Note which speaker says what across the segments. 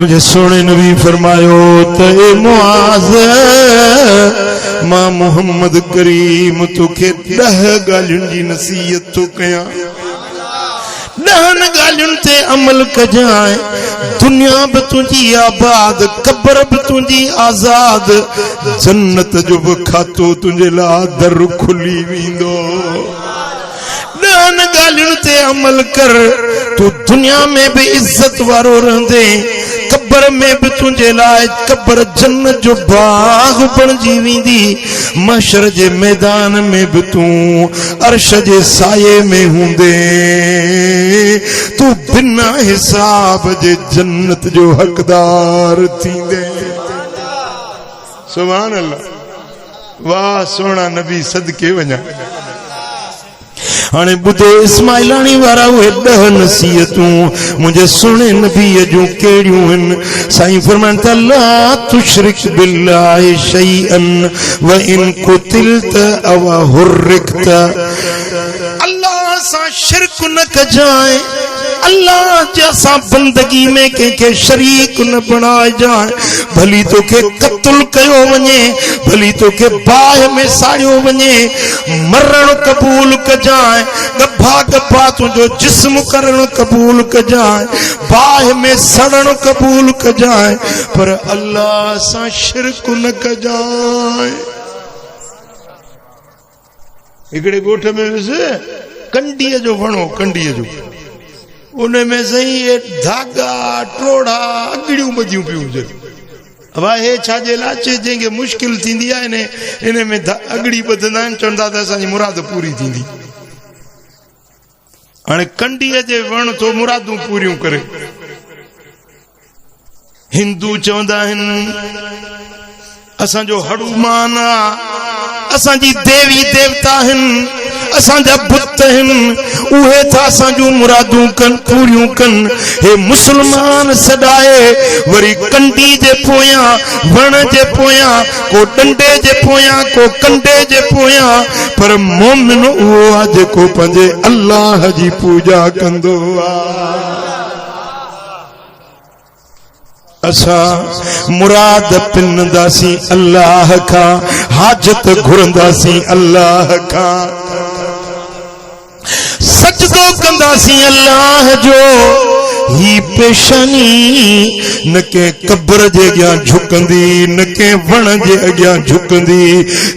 Speaker 1: मुझे सोने नबी फरमायो ते मुआज़ मां मोहम्मद करीम तुखे 10 गालियुनि जी नसीहत तो कया 10 गालियुनि ते अमल कजाए दुनिया भी तुझी आबाद कब्र भी तुझी आजाद जन्नत जो भी खातो तुझे ला दर खुली वींदो 10 गालियुनि ते अमल कर तू दुनिया में भी इज्जत वारो रहंदे कब्र में भी तुझे लाए कब्र जन्नत जो बाग बन जीवींदी महशर जे मैदान में भी तू अर्श जे साये में हुंदे तू बिना हिसाब जे जन्नत जो हकदार थींदे। सुभान अल्लाह। वाह सोना नबी सदके वञा। हाणे बुधो इस्माइलानी वारा उहे 10 नसीहतूं मुझे सुने नबी जूं केड़ियूं हन। साईं फरमाइनि था ला तुशरिक बिल्लाहि शैअन व इन कुतिलत अव हुर्रिकत। अल्लाह सां शिरक न कजाए अल्लाह जैसा बंदगी में के शरीक न बनाए जाए भली तो के कत्ल कयो वने भली तो के बाह में साड़ियो वने मरण कबूल कजाए गभा गभा तुझो जिस्म करण कबूल कजाए बाह में सड़न कबूल कजाए पर अल्लाह सा शिरक न कजाए। हिकड़े गोठ में वैसे कंडीअ जो वणो कंडीअ जो उनमें सही ये धागा टोड़ा अगड़ियों बजियों पियूं हुजनि। अब हे छाजे लाचे जेके मुश्किल थींदी आहे इन में अगड़ी बधंदा आहिनि चवंदा त असांजी मुराद पूरी थींदी। हाणे कंडीअ जे वण तो मुरादूं पूरियूं करे। हिंदू चवंदा आहिनि असांजो हनुमान असांजी देवी देवता आहिनि असांजा बुत आहिनि उहे था असांजूं मुरादूं कन पूरियूं कन। हे मुसलमान सदाए वरी कंडी जे पोयां वण जे पोयां को डंडे जे पोयां को कंडे जे पोयां पर मोमिन उहो आहे जेको पंहिंजे अल्लाह जी पूजा कंदो आहे। असा मुराद पिनदासी अल्लाह का हाजत घुरंदासी अल्लाह का सजदो कंदासी अल्लाह जो ही पेशानी न के कब्र जे अॻियां झुकंदी न के वण जे अॻियां झुकंदी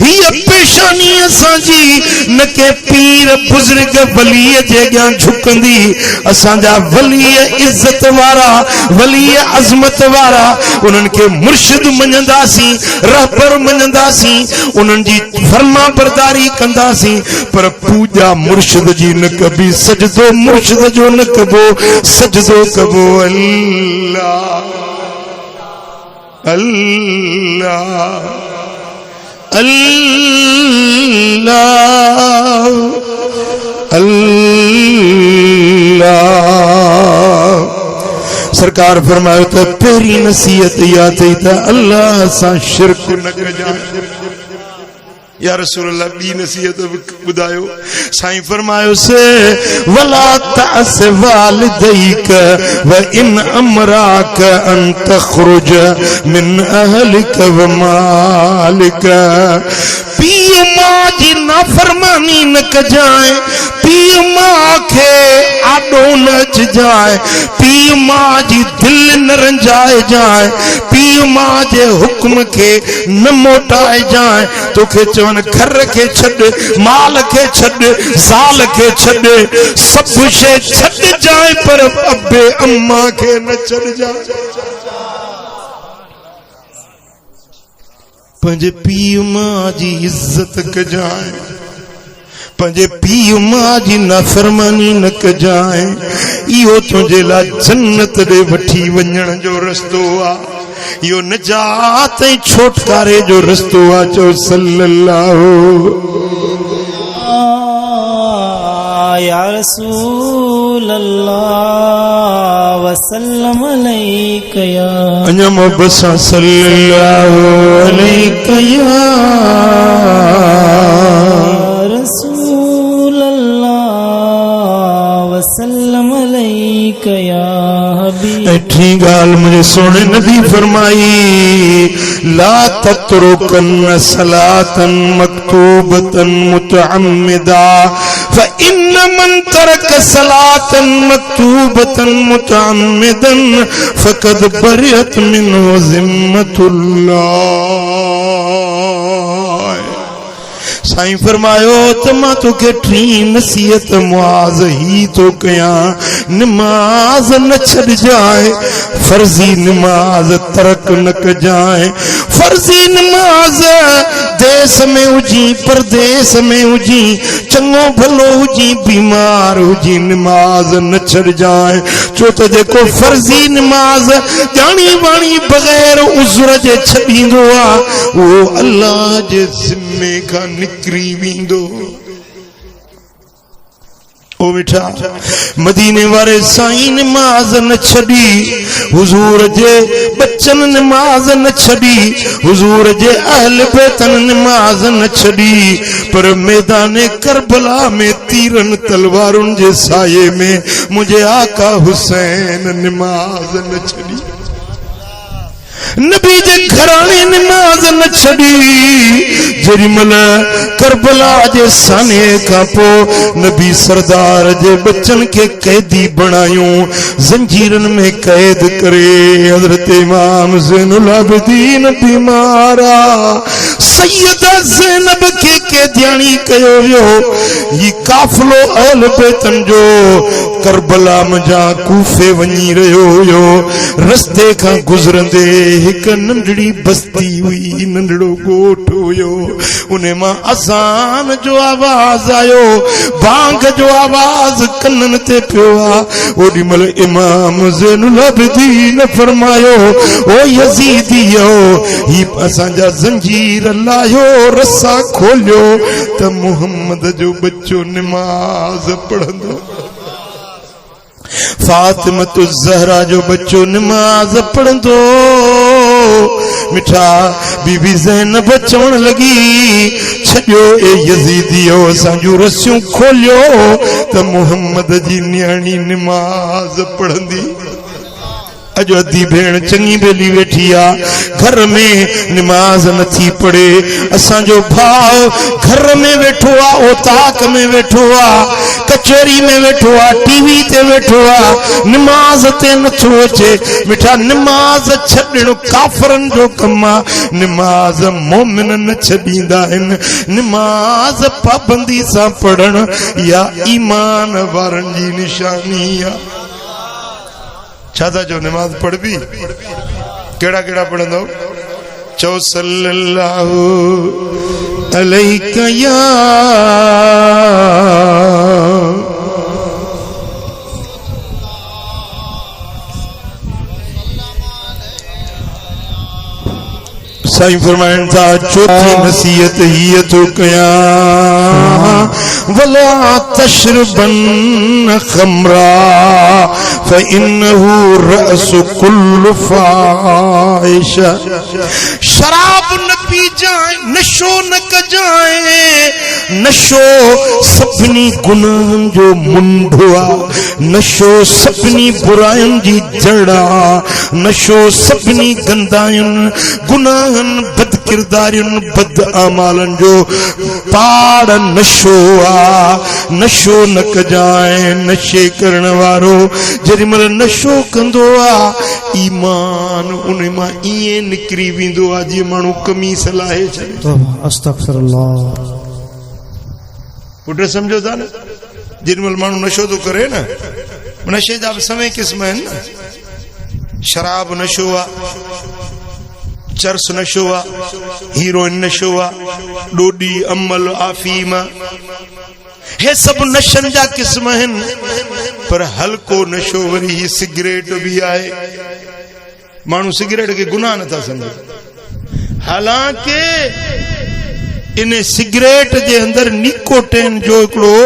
Speaker 1: ही पेशानी असांजी न के पीर बुजुर्ग वली जे अॻियां झुकंदी। असांजा वली इज्जत वारा वली अज़मत वारा उन्हनि खे मुर्शिद मञंदासीं रहबर मञंदासीं उन्हनि जी फर्मा बरदारी कंदासीं पर पूजा मुर्शिद जी न कबी सजदो मुर्शिद जो न कबो सजदो कबो अल्लाह अल्लाह अल्लाह अल्लाह। सरकार फरमायो तो पेरी नसीहत याद थी था अल्लाह सा शिरक न कजाए। या रसूल अल्लाह बी नसीहत बुधायो। साईं फरमायो से वला तास वालिदैक व इन अमराक अन तखरुज मिन अहलिक व मालिक। पी मां जी नाफरमानी न कजाए पी मां के आडो न अचजाए पी मां जी दिल न रंजाए जाए पी मां जे हुक्म के न मोटाए जाए तोखे चवन घर के छड़ माल के छड़ साल के छड़ सब शे छड़ जाए पर अबे अम्मा के न छड़ जाए। पंजे पी मां जी इज्जत कजाए पंजे पी मां जी नाफरमानी न कजाए इहो तुंहिंजे लाइ जन्नत ॾे वठी वञण जो रस्तो आहे इहो निजात ऐं छोटकारे जो रस्तो आहे। चओ सल्लल्लाहु या रसूल अल्लाह वसल्लम अलैका या अञा मोहब्बत सां सल्लल्लाहु अलैका या रसूल अल्लाह वसल्लम अलैका या हबीब। मीठी गाल मुझे सोने नबी फरमाई, ला तत्रुकन सलातन मकतूबतन मुतअम्मिदा फइन्न मन तरक सलातन मकतूबतन मुतअम्मिदन फकद बरियत मिन्हु ज़िम्मतुल्लाह। साईं फरमायो तो मां तोखे टी नसीहत मुआज ही तो कया, नमाज न छड़ जाए, फर्जी नमाज तरक न कजाए। फर्जी नमाज देश में हुजी परदेश में हुजी, चंगो भलो हुजी बीमार हुजी, नमाज न छड़ जाए। छो तो जेको फर्जी नमाज जानी वाणी बगैर उज़्र जे छड़ींदो आ, वो अल्लाह जे ज़िम्मे का निकरी वींदो। ओ मिठा मदीने वारे साईं नमाज न छड़ी, हुजूर जे बच्चन नमाज न छड़ी, हुजूर जे अहल बैतन नमाज न छड़ी, पर मैदाने करबला में तीरन तलवारुन जे साये में मुझे आका हुसैन नमाज न छड़ी। नबी जे घराने नमाज न छड़ी, जरिमल करबला जे साने का पो नबी सरदार जे बच्चन के कैदी बनायूं, जंजीरन में कैद करे। हजरत इमाम ज़ैनुल आबिदीन बीमारा सैयदा ज़ैनब के कैदियानी कयो वियो। ये काफिलो अहल बैतन जो करबला मजा कूफे वञी रहियो हुयो, रस्ते खां गुज़रंदे एक नंढड़ी बस्ती हुई, नंढड़ो गोठ हुयो, उन्हें मां अज़ान जो आवाज आयो, बांग जो आवाज कनन ते पियो आ। ओडी मल इमाम ज़ैनुल आबिदीन फरमायो, ओ यज़ीदियो ही असांजा जंजीर लायो, रस्सा खोलियो त मुहम्मद जो बच्चो नमाज पढ़ंदो। फातिमतु ज़हरा जो बच्चो नमाज पढ़ंदो। मिठा बीबी ज़ैनब चवण लगी, छॾियो ए यज़ीदियो असांजूं रस्सियूं खोलियो त मुहम्मद जी न्याणी नमाज पढ़ंदी। अज अधी भेण चंगी बेली वेठी आ, घर में नमाज नथी पढ़े। असांजो भाव घर में वेठो आ, ओताक में वेठो आ, कचहरी में वेठो आ, टीवी ते वेठो आ, नमाज ते नथो अचे। मिठा नमाज छॾण काफरन जो कम आ, नमाज मोमिन न छॾींदा आहिनि। नमाज पाबंदी सां पढ़ण या ईमान वारनि जी निशानी आ। छाता जो नमाज पढ़बी केड़ा केड़ा पढ़ंदो? चो सल्लल्लाहु अलैका या साईं फरमाइन था, चौथी नसीहत ही तो कया, वला तशरबन खमरा फइन्नहु रअसु कुल्लु फाहिश। शराब न पी जाए, नशो न कजाए, नशो सभिनी गुनाहन जो मुंढो आ, नशो सभिनी बुराइन जी जड़ आ, नशो सभिनी गंदायुन गुनाहन बद किरदारियुन बद अमालन जो पाड़ नशो आ। नशो न कजाए, नशे करण वारो जेॾीमहिल नशो कंदो आ, ईमान उन मां ईअं निकिरी वेंदो आ जीअं माण्हू कमीस लाहे छॾे।
Speaker 2: अस्तगफिरुल्लाह।
Speaker 1: पुट समझो था न, जेॾीमहिल माण्हू नशो थो करे न, नशे जा बि समय क़िस्म आहिनि न। शराब नशो आ, चरस नशो आ, हीरोइन नशो आ, डोडी अमल आफीम, हे सब नशन जा किस्म आहिनि। पर हल्को नशो वरी सिगरेट भी आहे। माण्हू सिगरेट के गुनाह नथा सम्झनि, हालांकि इन सिगरेट जे अंदर निकोटिन जो हिकिड़ो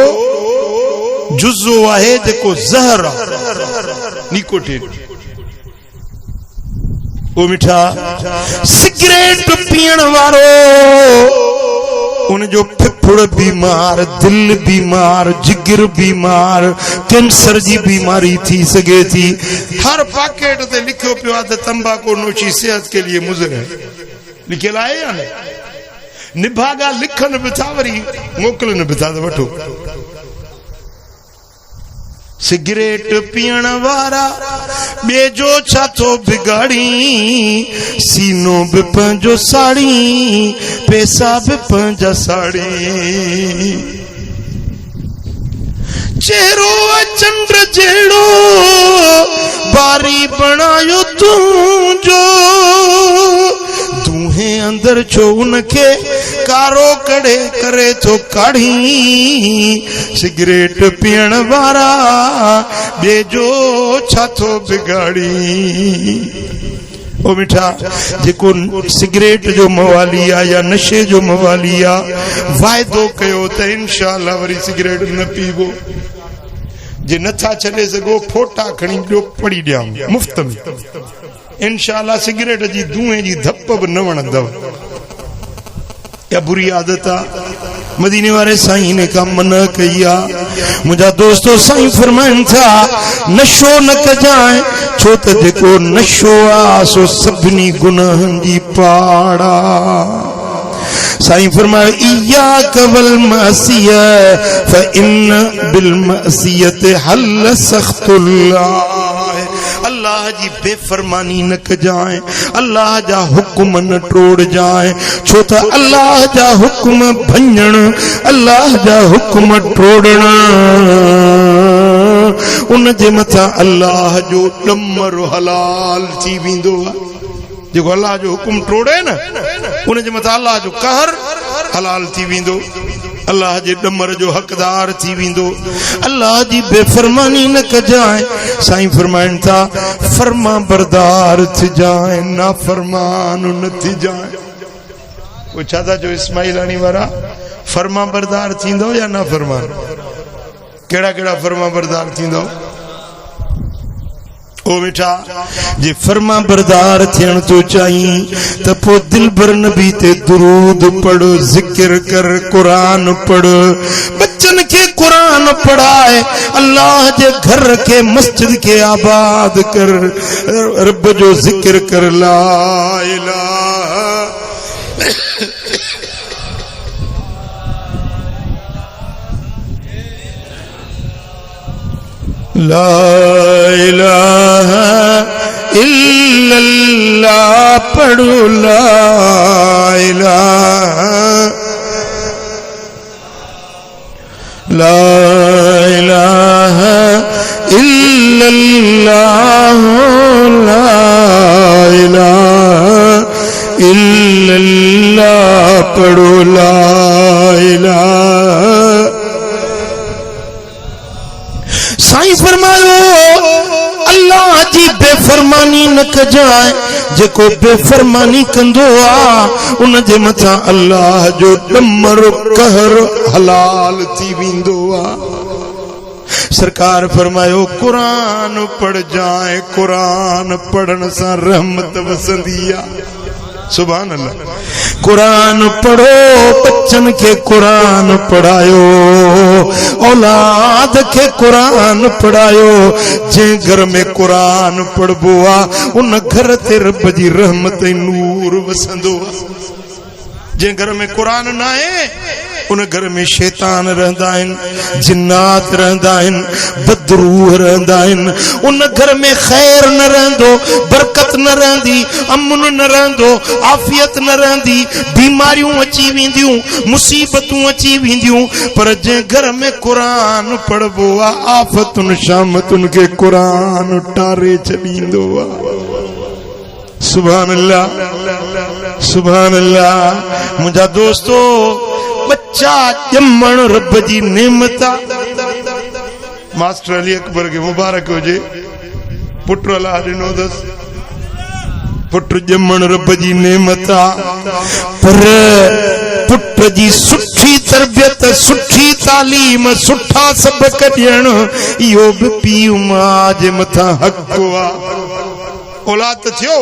Speaker 1: जुज़ो आहे जेको ज़हर आहे, निकोटिन। ओ मिठा सिगरेट पीअण वारो उन जो फफड़ बीमार, दिल बीमार, जिगर बीमार, कैंसर जी बीमारी थी सके थी। हर पैकेट ते लिखो पियो आहे तंबाकू नोशी सेहत के लिए मुज़र है, लिखियल आहे या न? निभागा लिखन भी था वरी मोकलन भी था, वठो। सिगरेट पीअण वारा ॿिए जो छा थो बिगाड़ी, सीनो बि पंहिंजो साड़ी, पैसा बि पंहिंजा साड़ी। चेहरो चंड जहिड़ो बारी बणायो तुंहिंजो, दूहे अंदर छो उनखे कारो कड़े करे तो काढ़ी। सिगरेट पीअण वारा ॿिए जो छा थो बिगाड़ी। ओ मिठा, जेको सिगरेट जो मवाली आहे या नशे जो मवाली आहे, वाइदो कयो त इंशाअल्लाह वरी सिगरेट न पीबो। जे नथा छॾे सघो फोटा खणी ॾियो पड़ी ॾियां मुफ़्त में, इंशाअल्लाह सिगरेट जी धुएं जी धप बि न वणंदव। या बुरी आदत आ, मदीने वाले साईं ने का मना कया। मुझा दोस्तों साईं फरमाइन था नशो न कजाए, छो त जेको नशो आ सो सभिनी गुनाहन जी पाड़ा। साईं फरमायो इय्याक वल मअसिया फइन बिल मअसियत हल सख्तुल्लाह। अल्लाह जी बेफरमानी न कजाए, अल्लाह जा हुक्म न टोड़ जाए, छो त अल्लाह जा हुक्म भंजण, अल्लाह जा हुक्म टोड़ना, उन जे मथा अल्लाह जो डमर हलाल थी वेंदो आहे। जेको अल्लाह जो हुक्म टोड़े न, उन जे मथा अल्लाह जो कहर हलाल थी वेंदो, अल्लाह जे डमर जो हकदार थी वेंदो। अल्लाह जी बेफरमानी न कजाए। साईं फरमाइन था फरमा बरदार थी जाए, ना फरमान न थी जाए। वो छा था जो इस्माइलानी वारा फरमा बरदार थींदो या ना फरमान? केड़ा केड़ा फरमा बरदार थींदो? ओ मिठा, जे फरमा बरदार थियण तो चाहिए त पो दिल भर नबी ते दुरूद पढ़, जिक्र कर, कुरान पढ़, बच्चन के कुरान पढ़ाए, अल्लाह जे घर के मस्जिद के आबाद कर, रब जो जिक्र कर, ला इलाहा ला इलाहा इल्लल्लाह पढ़ो, ला इलाहा ला इलाहा इल्लल्लाह, ला इलाहा इल्लल्लाह पढ़ो, ला इलाहा। साईं फरमायो अल्लाह जी बेफरमानी न कजाए, जेको बेफरमानी कंदो आ उन जे मथा अल्लाह जो डमर कहर हलाल थी वेंदो आ। सरकार फरमायो कुरान पढ़ जाए, कुरान पढ़न सां रहमत वसंदी आ। सुभान अल्लाह। कुरान पढ़ो, बच्चन के कुरान पढ़ायो, औलाद के कुरान पढ़ायो। जे घर में कुरान पढ़बो आ उन घर ते रब जी रहमत नूर वसंदो आ। जे घर में कुरान ना है उन घर में शैतान रहंदा आहिनि, जिन्नात रहंदा आहिनि, बदरूह रहंदा आहिनि। उन घर में खैर न रहंदो, बरकत न रहंदी, अमन न रहंदो, आफियत न रहंदी, बीमारियूं अची वेंदियूं, मुसीबतूं अची वेंदियूं। पर जे घर में कुरान पढ़बो आ आफतुन शामतुन के कुरान टारे छॾींदो आ। सुभान अल्लाह, सुभान अल्लाह। मुंहिंजा दोस्तो, बच्चा ॼमण रब जी नेमत आ। मास्टर अली अकबर के मुबारक हुजे, पुट अलाह ॾिनो अथसि, पुट ॼमण रब जी नेमत आ। पर पुट जी सुठी तरबियत, सुठी तालीम, सुठा सबक ॾियण इहो बि पीउ मां जे मथां हक़ आ। औलाद थियो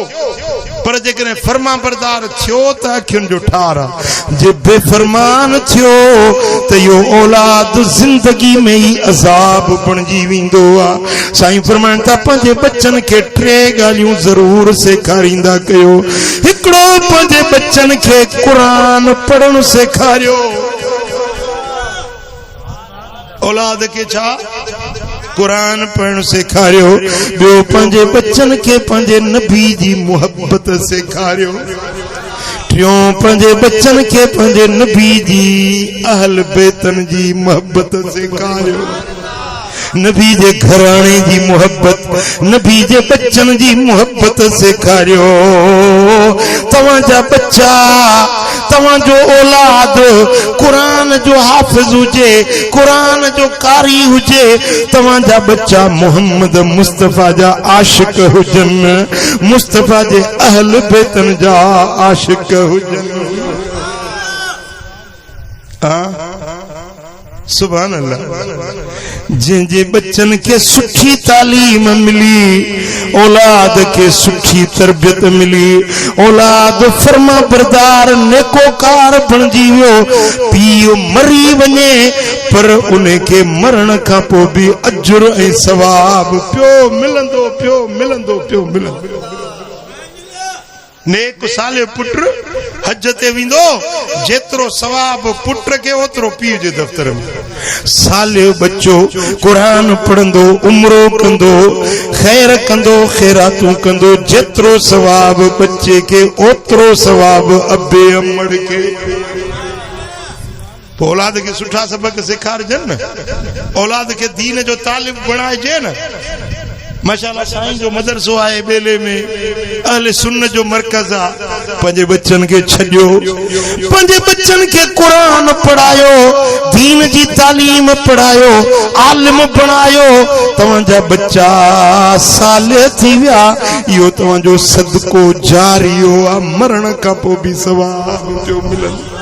Speaker 1: पर जेकॾहिं फर्मा बरदार थियो त अखियुनि जो ठार आहे, जे बेफरमान थियो त इहो औलाद ज़िंदगी में ई अज़ाब बणिजी वेंदो आहे। साईं फरमाइनि था पंहिंजे बच्चनि खे 3 ॻाल्हियूं ज़रूर सेखारींदा कयो। हिकिड़ो, पंहिंजे बच्चनि खे क़ुरान पढ़णु सेखारियो। औलाद के छा कुरान पढ़ण सेखारियो। ॿियो, पंहिंजे बच्चन खे पंहिंजे नबी जी मोहब्बत सेखारियो। टियों, पंहिंजे बच्चन खे पंहिंजे नबी जी अहल बेतन जी मोहब्बत सेखारियो। नबी जे घराणे जी मोहब्बत, नबी जे बच्चन जी मोहब्बत सेखारियो। तव्हांजा बच्चा, तव्हांजो औलाद कुरान जो हाफ़िज़ हुजे, कुरान जो कारी हुजे, तव्हांजा बच्चा मोहम्मद मुस्तफ़ा जा आशिक हुजनि, मुस्तफ़ा जे अहल बेतन जा आशिक हुजनि। सुभान अल्लाह। जंहिंजे बच्चन खे सुठी तालीम मिली, औलाद खे सुठी तरबियत मिली, औलाद फर्मा बरदार नेकोकार बणिजी वियो, पीउ मरी वञे पर उन खे मरण खां पोइ बि अजुर ऐं सवाब पियो मिलंदो, पियो मिलंदो, पियो मिलंदो। नेक साले पुत्र हज ते वेंदो, जेतिरो सवाब पुत्र खे ओतिरो पीउ जे दफ़्तर में। साले बच्चो कुरान पढ़ंदो, उमरो कंदो, ख़ैर कंदो, ख़ैरातूं कंदो, जेतिरो सवाब बच्चे खे ओतिरो सवाब अबे अमड़ खे। पोइ औलाद खे सुठा सबक सेखारजनि न, औलाद खे दीन जो तालिब बणाइजे न। माशाअल्लाह साईं जो मदरसो आहे बेले में, अहले सुन्नत जो मरकज़ आहे। पंहिंजे बच्चन खे छॾियो, पंहिंजे बच्चन खे कुरान पढ़ायो, दीन जी तालीम पढ़ायो, आलिम बणायो। तव्हांजा बच्चा साले थी विया, इहो तव्हांजो सदको जारियो आहे, मरण खां पोइ बि सवाब पियो मिलंदो।